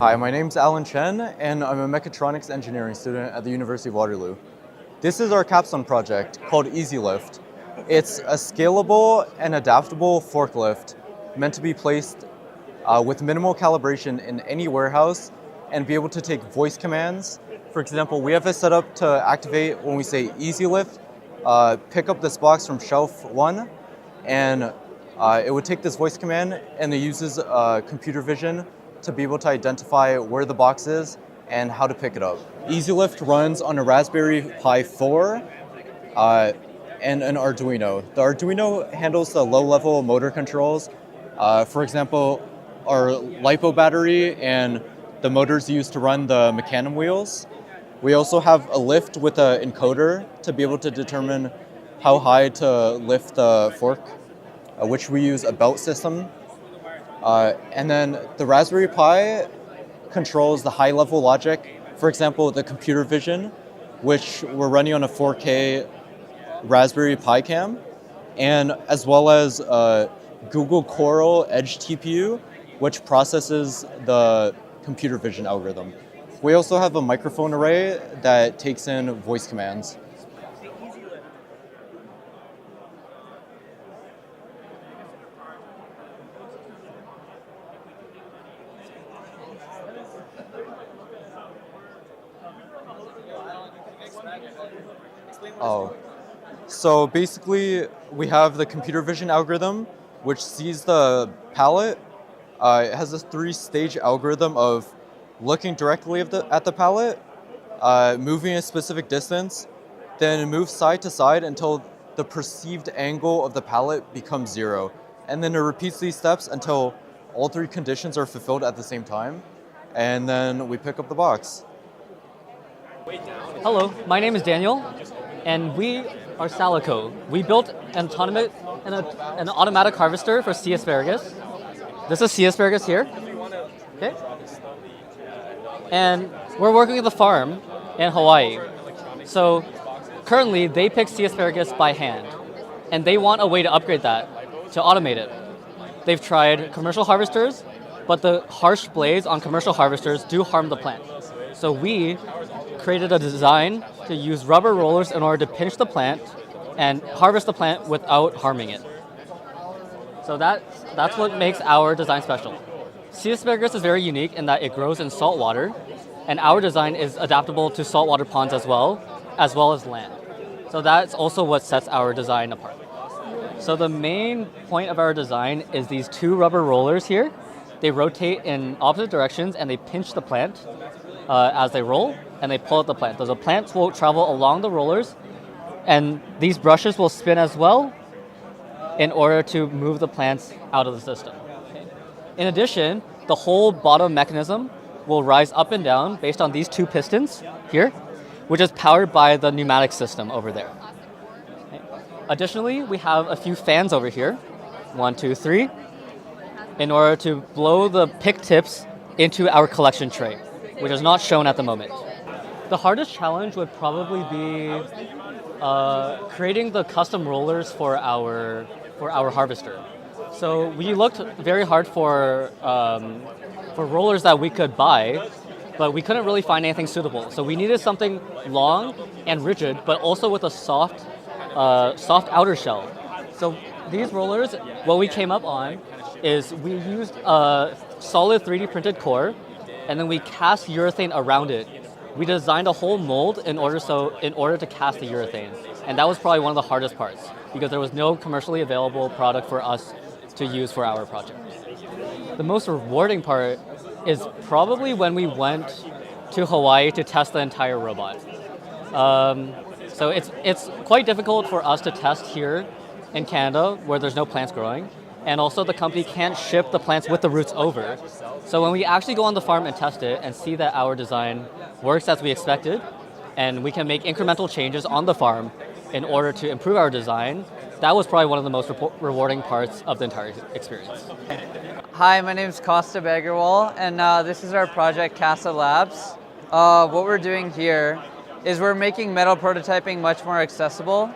Hi, my name's Alan Chen, and I'm a Mechatronics engineering student at the University of Waterloo. This is our capstone project called EasyLift. It's a scalable and adaptable forklift meant to be placed with minimal calibration in any warehouse and be able to take voice commands. For example, we have it set up to activate when we say EasyLift, pick up this box from shelf 1, and it would take this voice command, and it uses computer vision to be able to identify where the box is and how to pick it up. EasyLift runs on a Raspberry Pi 4 and an Arduino. The Arduino handles the low-level motor controls. For example, our LiPo battery and the motors used to run the mechanism wheels. We also have a lift with an encoder to be able to determine how high to lift the fork, which we use a belt system. And then the Raspberry Pi controls the high-level logic. For example, the computer vision, which we're running on a 4K Raspberry Pi cam, and as well as Google Coral Edge TPU, which processes the computer vision algorithm. We also have a microphone array that takes in voice commands. Oh, so basically we have the computer vision algorithm, which sees the pallet. It has a 3-stage algorithm of looking directly at the pallet, moving a specific distance, then it moves side to side until the perceived angle of the pallet becomes 0. And then it repeats these steps until all 3 conditions are fulfilled at the same time. And then we pick up the box. Hello, my name is Daniel, and we are Salico. We built an automatic harvester for sea asparagus. This is sea asparagus here. Okay. And we're working at the farm in Hawaii. So currently they pick sea asparagus by hand, and they want a way to upgrade that, to automate it. They've tried commercial harvesters, but the harsh blades on commercial harvesters do harm the plant. So we created a design to use rubber rollers in order to pinch the plant and harvest the plant without harming it. So that's what makes our design special. Sea asparagus is very unique in that it grows in salt water, and our design is adaptable to saltwater ponds as well as land. So that's also what sets our design apart. So the main point of our design is these 2 rubber rollers here. They rotate in opposite directions and they pinch the plant as they roll, and they pull out the plant. So the plants will travel along the rollers, and these brushes will spin as well in order to move the plants out of the system. Okay. In addition, the whole bottom mechanism will rise up and down based on these 2 pistons here, which is powered by the pneumatic system over there. Okay. Additionally, we have a few fans over here, 1, 2, 3, in order to blow the pick tips into our collection tray, which is not shown at the moment. The hardest challenge would probably be creating the custom rollers for our harvester. So we looked very hard for rollers that we could buy, but we couldn't really find anything suitable. So we needed something long and rigid, but also with a soft outer shell. So these rollers, what we came up on is we used a solid 3D printed core, and then we cast urethane around it. We designed a whole mold in order to cast the urethane. And that was probably one of the hardest parts, because there was no commercially available product for us to use for our project. The most rewarding part is probably when we went to Hawaii to test the entire robot. So it's quite difficult for us to test here in Canada where there's no plants growing. And also the company can't ship the plants with the roots over. So when we actually go on the farm and test it and see that our design works as we expected, and we can make incremental changes on the farm in order to improve our design, that was probably one of the most rewarding parts of the entire experience. Hi, my name is Costa Baggerwal, and this is our project Casa Labs. What we're doing here is we're making metal prototyping much more accessible,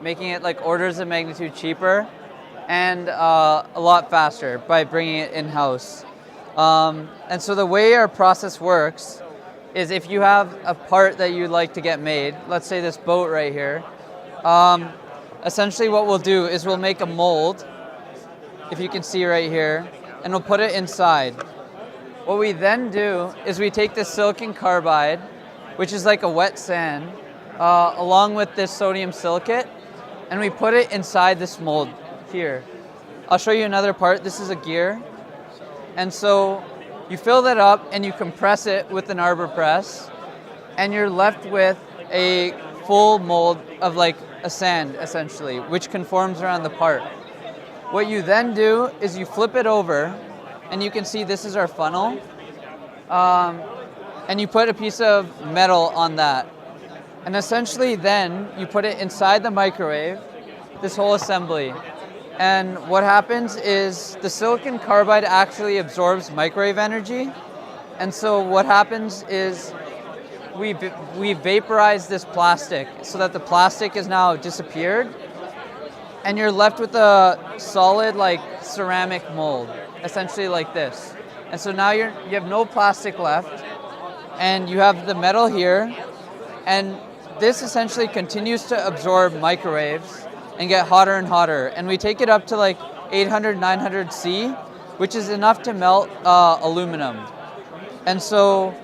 making it like orders of magnitude cheaper and a lot faster by bringing it in-house. And so the way our process works is if you have a part that you'd like to get made, let's say this boat right here, essentially what we'll do is we'll make a mold, if you can see right here, and we'll put it inside. What we then do is we take this silicon carbide, which is like a wet sand, along with this sodium silicate, and we put it inside this mold here. I'll show you another part. This is a gear. And so you fill that up and you compress it with an arbor press, and you're left with a full mold of like a sand, essentially, which conforms around the part. What you then do is you flip it over, and you can see this is our funnel, and you put a piece of metal on that. And essentially then you put it inside the microwave, this whole assembly. And what happens is the silicon carbide actually absorbs microwave energy. And so what happens is we vaporize this plastic so that the plastic is now disappeared, and you're left with a solid like ceramic mold, essentially like this. And so now you have no plastic left, and you have the metal here, and this essentially continues to absorb microwaves and get hotter and hotter. And we take it up to like 800, 900 C, which is enough to melt aluminum. And so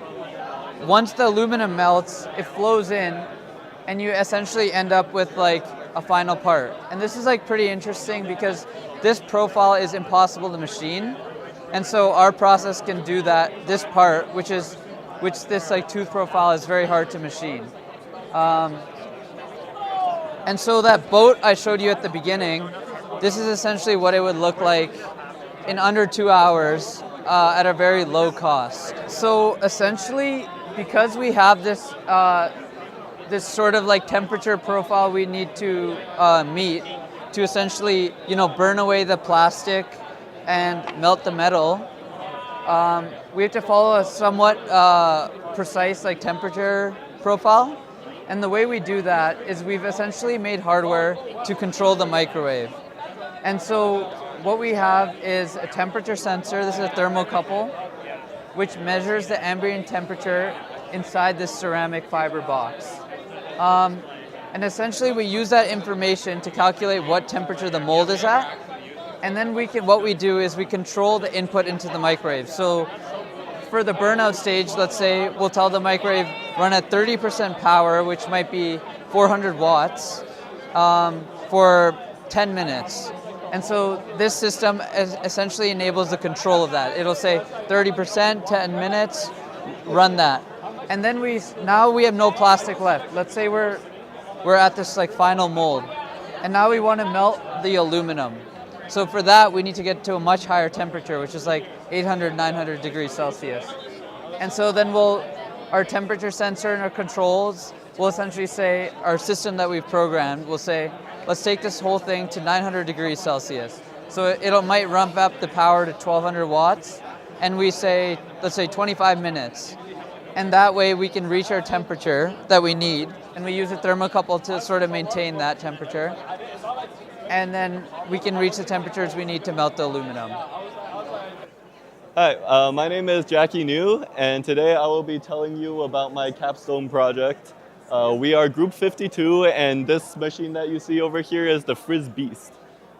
once the aluminum melts, it flows in, and you essentially end up with like a final part. And this is like pretty interesting because this profile is impossible to machine. And so our process can do that, this part, which this like tooth profile is very hard to machine. And so that boat I showed you at the beginning, this is essentially what it would look like in under 2 hours at a very low cost. So essentially, because we have this this sort of like temperature profile we need to meet to essentially, burn away the plastic and melt the metal, we have to follow a somewhat precise like temperature profile. And the way we do that is we've essentially made hardware to control the microwave. And so what we have is a temperature sensor. This is a thermocouple, which measures the ambient temperature inside this ceramic fiber box. And essentially we use that information to calculate what temperature the mold is at. And then what we do is we control the input into the microwave. So for the burnout stage, let's say we'll tell the microwave run at 30% power, which might be 400 watts, for 10 minutes. And so this system essentially enables the control of that. It'll say 30%, 10 minutes, run that. And then now we have no plastic left. Let's say we're at this like final mold, and now we want to melt the aluminum. So for that, we need to get to a much higher temperature, which is like 800, 900 degrees Celsius. And so then our temperature sensor and our controls will essentially say, our system that we've programmed will say, let's take this whole thing to 900 degrees Celsius. So it might ramp up the power to 1200 watts, and we say, let's say 25 minutes. And that way we can reach our temperature that we need, and we use a thermocouple to sort of maintain that temperature. And then we can reach the temperatures we need to melt the aluminum. Hi, my name is Jackie New, and today I will be telling you about my Capstone project. We are Group 52, and this machine that you see over here is the Frisbee.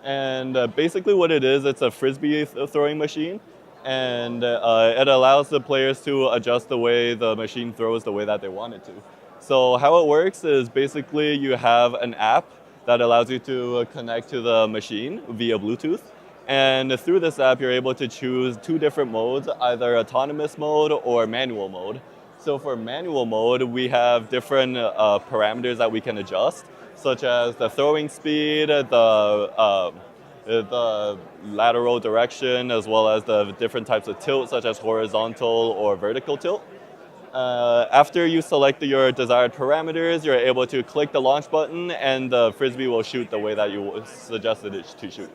And basically what it is, it's a Frisbee throwing machine, and it allows the players to adjust the way the machine throws the way that they want it to. So how it works is basically you have an app that allows you to connect to the machine via Bluetooth. And through this app, you're able to choose 2 different modes, either autonomous mode or manual mode. So for manual mode, we have different parameters that we can adjust, such as the throwing speed, the lateral direction, as well as the different types of tilt, such as horizontal or vertical tilt. After you select your desired parameters, you're able to click the launch button, and the Frisbee will shoot the way that you suggested it to shoot.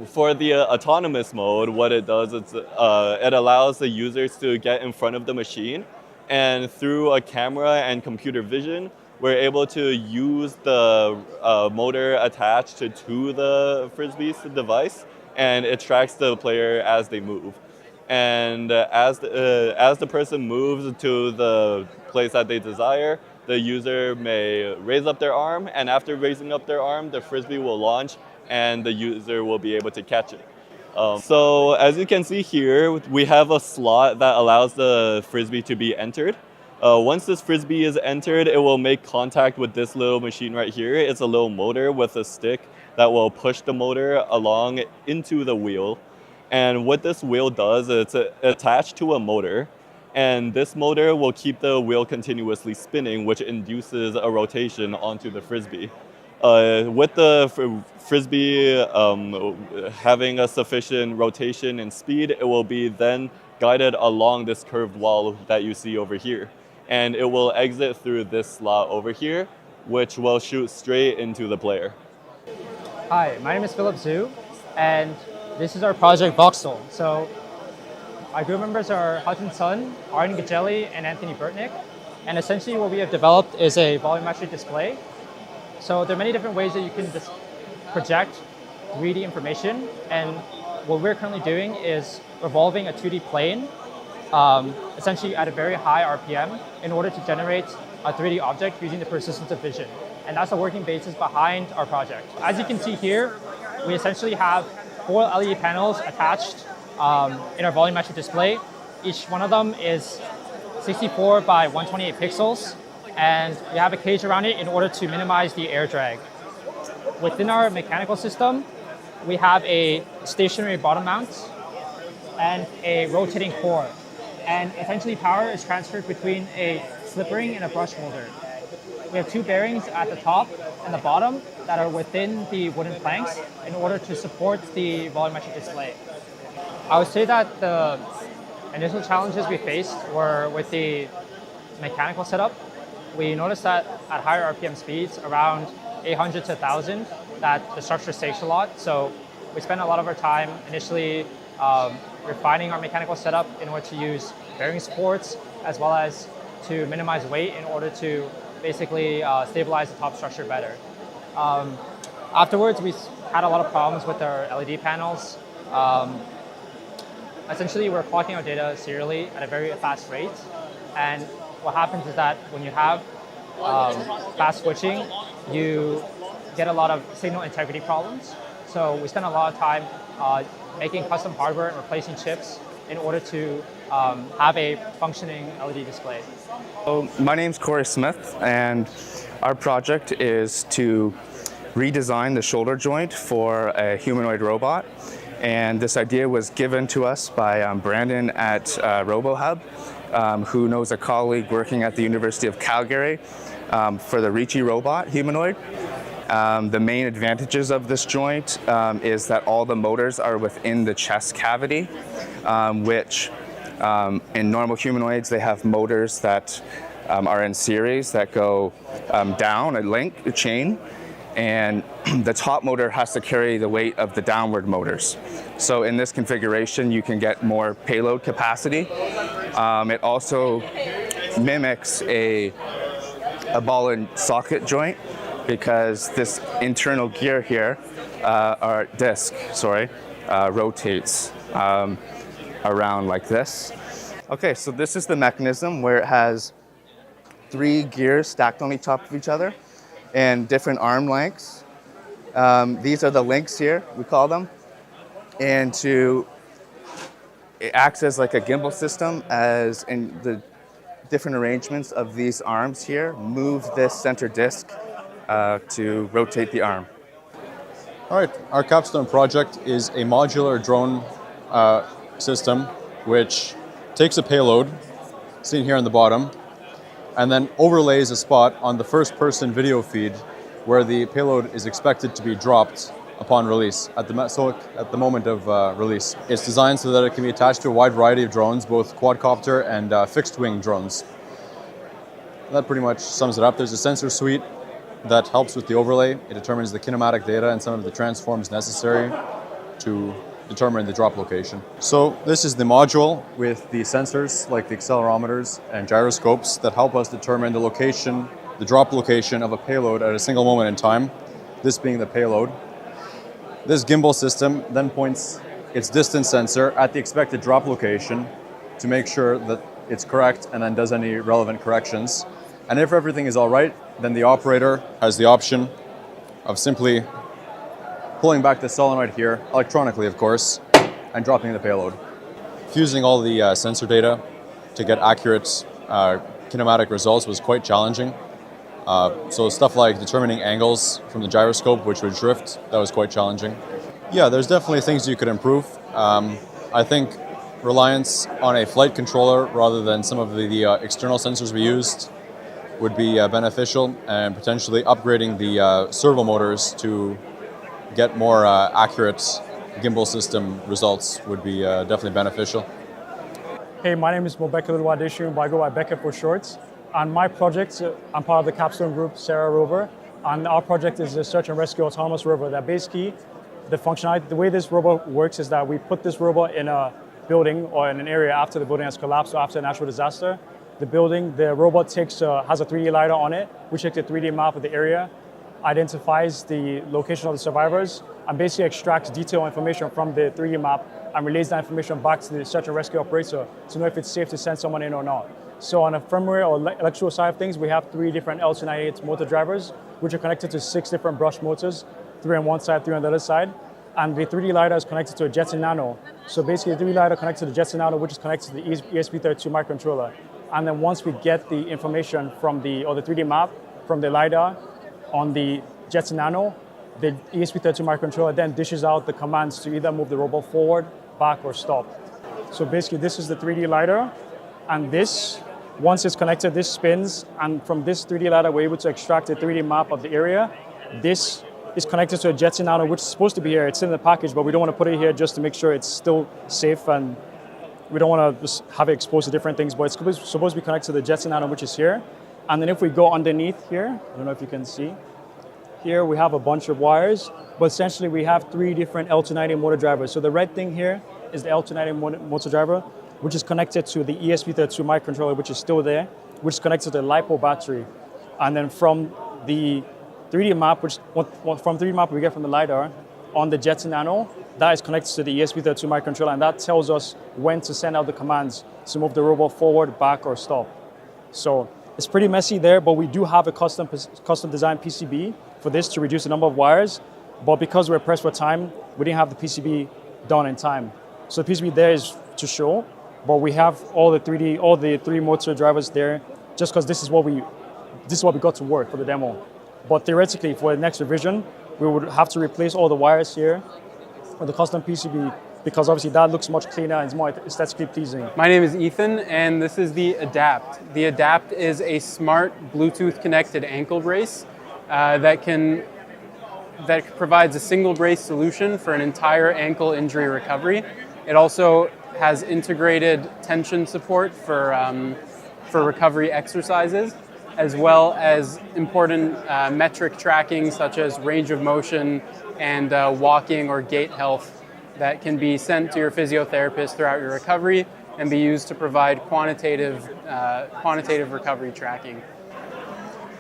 For the autonomous mode, what it does is it allows the users to get in front of the machine, and through a camera and computer vision, we're able to use the motor attached to the Frisbee's device and it tracks the player as they move. And as the person moves to the place that they desire, the user may raise up their arm, and after raising up their arm, the Frisbee will launch and the user will be able to catch it. So as you can see here, we have a slot that allows the Frisbee to be entered. Once this Frisbee is entered, it will make contact with this little machine right here. It's a little motor with a stick that will push the motor along into the wheel. And what this wheel does is it's attached to a motor, and this motor will keep the wheel continuously spinning, which induces a rotation onto the Frisbee. With the Frisbee having a sufficient rotation and speed, it will be then guided along this curved wall that you see over here. And it will exit through this slot over here, which will shoot straight into the player. Hi, my name is Philip Zhu, and this is our project Voxel. So our group members are Hudson Sun, Arden Gajelli, and Anthony Burtnick. And essentially what we have developed is a volumetric display. So there are many different ways that you can project 3D information. And what we're currently doing is revolving a 2D plane, essentially at a very high RPM, in order to generate a 3D object using the persistence of vision. And that's the working basis behind our project. As you can see here, we essentially have 4 LED panels attached in our volumetric display. Each one of them is 64 by 128 pixels, and we have a cage around it in order to minimize the air drag. Within our mechanical system, we have a stationary bottom mount and a rotating core. And essentially power is transferred between a slip ring and a brush molder. We have 2 bearings at the top and the bottom that are within the wooden planks in order to support the volumetric display. I would say that the initial challenges we faced were with the mechanical setup. We noticed that at higher RPM speeds, around 800 to 1,000, that the structure shakes a lot. So we spent a lot of our time initially refining our mechanical setup in order to use bearing supports, as well as to minimize weight in order to basically stabilize the top structure better. Afterwards, we had a lot of problems with our LED panels. Essentially, we're clocking our data serially at a very fast rate. And what happens is that when you have fast switching, you get a lot of signal integrity problems. So we spent a lot of time making custom hardware and replacing chips in order to have a functioning LED display. So my name's Corey Smith, and our project is to redesign the shoulder joint for a humanoid robot. And this idea was given to us by Brandon at RoboHub, who knows a colleague working at the University of Calgary for the Ricci robot humanoid. The main advantages of this joint is that all the motors are within the chest cavity, which in normal humanoids, they have motors that are in series that go down a chain, and the top motor has to carry the weight of the downward motors. So in this configuration, you can get more payload capacity. It also mimics a ball and socket joint, because this internal gear here, or disc, rotates around like this. Okay, so this is the mechanism where it has 3 gears stacked on top of each other and different arm lengths. These are the links here, we call them. And it acts as like a gimbal system, as in the different arrangements of these arms here move this center disc to rotate the arm. All right, our Capstone project is a modular drone system which takes a payload, seen here on the bottom, and then overlays a spot on the first-person video feed where the payload is expected to be dropped upon release, at the moment of release. It's designed so that it can be attached to a wide variety of drones, both quadcopter and fixed-wing drones. That pretty much sums it up. There's a sensor suite that helps with the overlay. It determines the kinematic data and some of the transforms necessary to determine the drop location. So this is the module with the sensors like the accelerometers and gyroscopes that help us determine the location, the drop location of a payload at a single moment in time, this being the payload. This gimbal system then points its distance sensor at the expected drop location to make sure that it's correct and then does any relevant corrections. And if everything is all right, then the operator has the option of simply pulling back the solenoid here, electronically of course, and dropping the payload. Fusing all the sensor data to get accurate kinematic results was quite challenging. So stuff like determining angles from the gyroscope, which would drift, that was quite challenging. Yeah, there's definitely things you could improve. I think reliance on a flight controller rather than some of the external sensors we used would be beneficial, and potentially upgrading the servo motors to get more accurate gimbal system results would be definitely beneficial. Hey, my name is Mobeka Lulwadeshu, but I go by Becca for short. On my project, I'm part of the Capstone group, Sarah rover, and our project is a search and rescue autonomous rover that basically, the functionality, the way this robot works is that we put this robot in a building or in an area after the building has collapsed or after a natural disaster. The robot has a 3D LiDAR on it, which takes a 3D map of the area, identifies the location of the survivors, and basically extracts detailed information from the 3D map and relays that information back to the search and rescue operator to know if it's safe to send someone in or not. So on a firmware or electrical side of things, we have 3 different L298 motor drivers, which are connected to 6 different brush motors, 3 on one side, 3 on the other side. And the 3D LiDAR is connected to a Jetson Nano. So basically the 3D LiDAR connects to the Jetson Nano, which is connected to the ESP32 microcontroller. And then once we get the information from the 3D map from the LiDAR on the Jetson Nano, the ESP32 microcontroller then dishes out the commands to either move the robot forward, back, or stop. So basically this is the 3D LiDAR, and this, once it's connected, this spins, and from this 3D LiDAR we're able to extract a 3D map of the area. This is connected to a Jetson Nano, which is supposed to be here. It's in the package, but we don't want to put it here just to make sure it's still safe, and we don't want to just have it exposed to different things, but it's supposed to be connected to the Jetson Nano, which is here. And then if we go underneath here, I don't know if you can see, here we have a bunch of wires, but essentially we have 3 different L290 motor drivers. So the red thing here is the L290 motor driver, which is connected to the ESP32 microcontroller, which is still there, which is connected to the LiPo battery. And then from the 3D map, from 3D map we get from the LiDAR on the Jetson Nano, that is connected to the ESP32 microcontroller, and that tells us when to send out the commands to move the robot forward, back, or stop. So it's pretty messy there, but we do have a custom designed PCB for this to reduce the number of wires. But because we're pressed for time, we didn't have the PCB done in time. So the PCB there is to show, but we have all the 3 motor drivers there, just because this is what we got to work for the demo. But theoretically, for the next revision, we would have to replace all the wires here with the custom PCB, because obviously that looks much cleaner and it's more aesthetically pleasing. My name is Ethan, and this is the Adapt. The Adapt is a smart Bluetooth connected ankle brace that provides a single brace solution for an entire ankle injury recovery. It also has integrated tension support for recovery exercises, as well as important metric tracking such as range of motion and walking or gait health that can be sent to your physiotherapist throughout your recovery and be used to provide quantitative recovery tracking.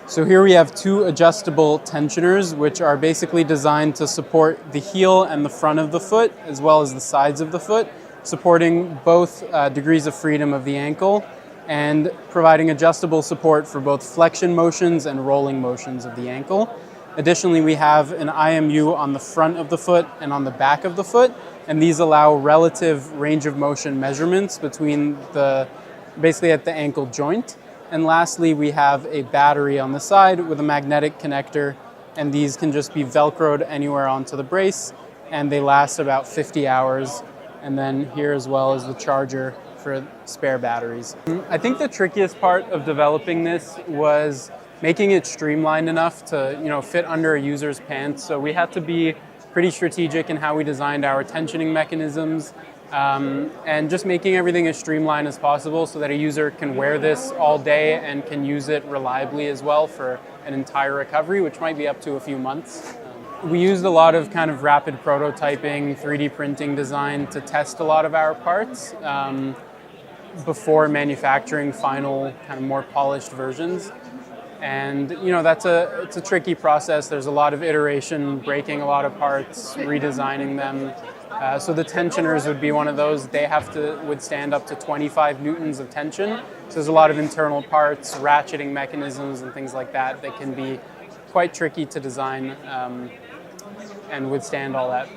So here we have 2 adjustable tensioners, which are basically designed to support the heel and the front of the foot, as well as the sides of the foot, supporting both degrees of freedom of the ankle and providing adjustable support for both flexion motions and rolling motions of the ankle. Additionally, we have an IMU on the front of the foot and on the back of the foot, and these allow relative range of motion measurements between basically at the ankle joint. And lastly, we have a battery on the side with a magnetic connector, and these can just be Velcroed anywhere onto the brace, and they last about 50 hours. And then here as well is the charger for spare batteries. I think the trickiest part of developing this was making it streamlined enough to fit under a user's pants. So we had to be pretty strategic in how we designed our tensioning mechanisms, and just making everything as streamlined as possible so that a user can wear this all day and can use it reliably as well for an entire recovery, which might be up to a few months. We used a lot of kind of rapid prototyping, 3D printing design to test a lot of our parts before manufacturing final kind of more polished versions. And it's a tricky process. There's a lot of iteration, breaking a lot of parts, redesigning them. So the tensioners would be one of those. They have to withstand up to 25 newtons of tension. So there's a lot of internal parts, ratcheting mechanisms and things like that that can be quite tricky to design and withstand all that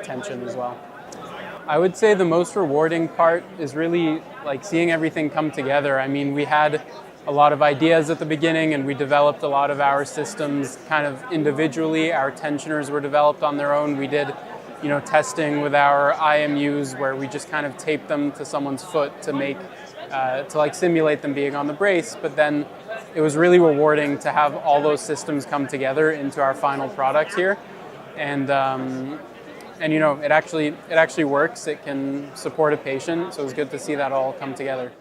tension as well. I would say the most rewarding part is really like seeing everything come together. I mean, we had a lot of ideas at the beginning and we developed a lot of our systems kind of individually. Our tensioners were developed on their own. We did testing with our IMUs where we just kind of taped them to someone's foot to make, to like simulate them being on the brace. But then it was really rewarding to have all those systems come together into our final product here. And it actually works. It can support a patient. So it was good to see that all come together.